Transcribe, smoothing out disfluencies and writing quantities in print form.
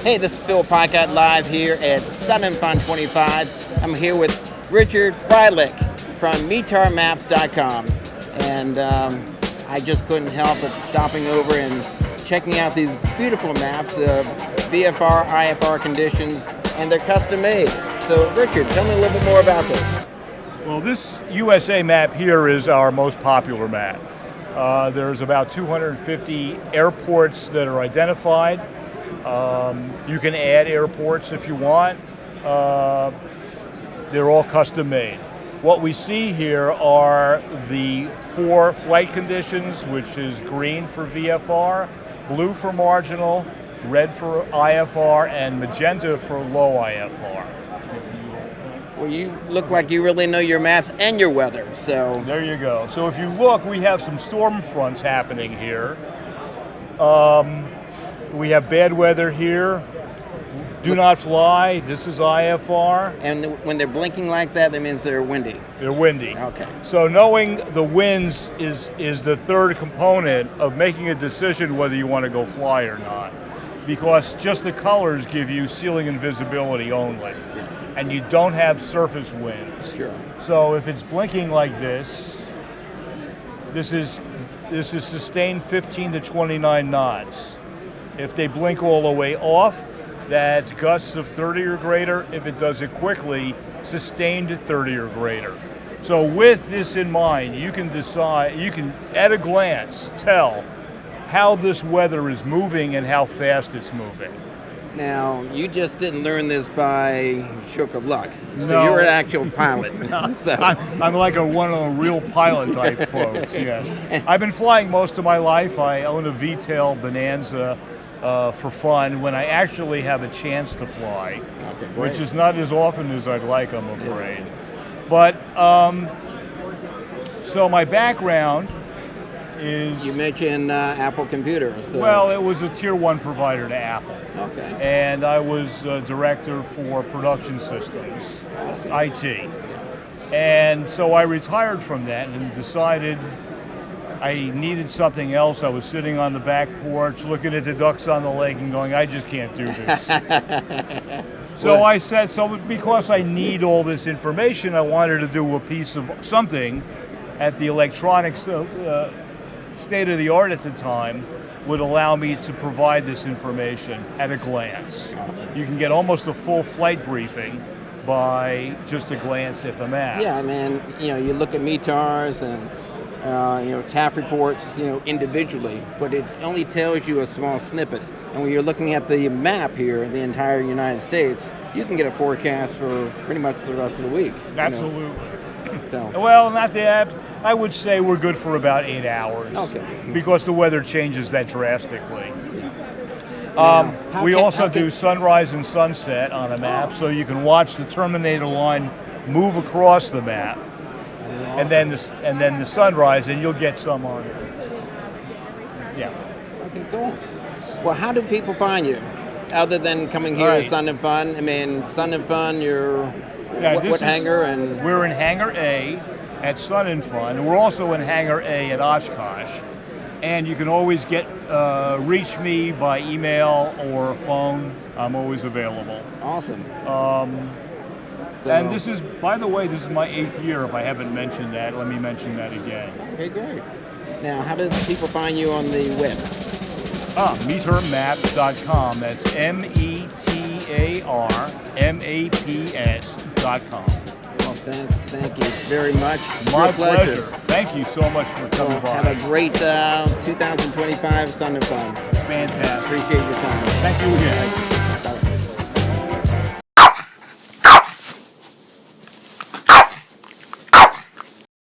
Hey, this is Phil Picott live here at Sun and Fun 25. I'm here with Richard Freilich from METARmaps.com. And I just couldn't help but stopping over and checking out these beautiful maps of VFR, IFR conditions, and they're custom made. So Richard, tell me a little bit more about this. Well, this USA map here is our most popular map. There's about 250 airports that are identified. You can add airports if you want. They're all custom made. What we see here are the 4 flight conditions, which is green for VFR, blue for marginal, red for IFR, and magenta for low IFR. Well, you look like you really know your maps and your weather, so. There you go. So if you look, we have some storm fronts happening here. We have bad weather here. Do not fly. This is IFR. And when they're blinking like that, that means they're windy. They're windy. Okay. So knowing the winds is the third component of making a decision whether you want to go fly or not. Because just the colors give you ceiling and visibility only. Yeah. And you don't have surface winds. Sure. So if it's blinking like this is sustained 15 to 29 knots. If they blink all the way off, that's gusts of 30 or greater. If it does it quickly, sustained 30 or greater. So with this in mind, you can decide, you can at a glance tell how this weather is moving and how fast it's moving. Now, you just didn't learn this by stroke of luck. So No. you're an actual pilot. So. I'm like one of the real pilot type folks, yes. I've been flying most of my life. I own a V-tail Bonanza for fun when I actually have a chance to fly, Okay, which is not as often as I'd like, I'm afraid. But, so my background is... You mentioned Apple Computer. So. Well, it was a tier 1 provider to Apple. Okay. And I was director for production systems, Awesome. IT. Yeah. And so I retired from that and decided I needed something else. I was sitting on the back porch looking at the ducks on the lake and going, I just can't do this. So I said, so because I need all this information, I wanted to do a piece of something at the electronics state of the art at the time would allow me to provide this information at a glance. Awesome. You can get almost a full flight briefing by just a glance at the map. Yeah, man. You look at METARs and TAF reports, individually, but it only tells you a small snippet. And when you're looking at the map here, the entire United States, you can get a forecast for pretty much the rest of the week. Absolutely. So. Well, not the app. I would say we're good for about 8 hours. Okay. Because the weather changes that drastically. Yeah. We also do sunrise and sunset on a map, so you can watch the Terminator line move across the map, Awesome. and then the sunrise, and you'll get some on it. Yeah. Okay, cool. Well, how do people find you? Other than coming here Right. to Sun and Fun? I mean, Sun and Fun, Yeah, what hangar? And we're in Hangar A at Sun and Fun. We're also in Hangar A at Oshkosh. And you can always reach me by email or phone. I'm always available. Awesome. And this is, by the way, this is my 8th year. If I haven't mentioned that, let me mention that again. Okay, great. Now, how do people find you on the web? METARmaps.com. That's METARMAPS.com. Well, thank you very much. My pleasure. Thank you so much for coming by. Have a great 2025 Sun and Fun. Fantastic. Appreciate your time. Thank you again.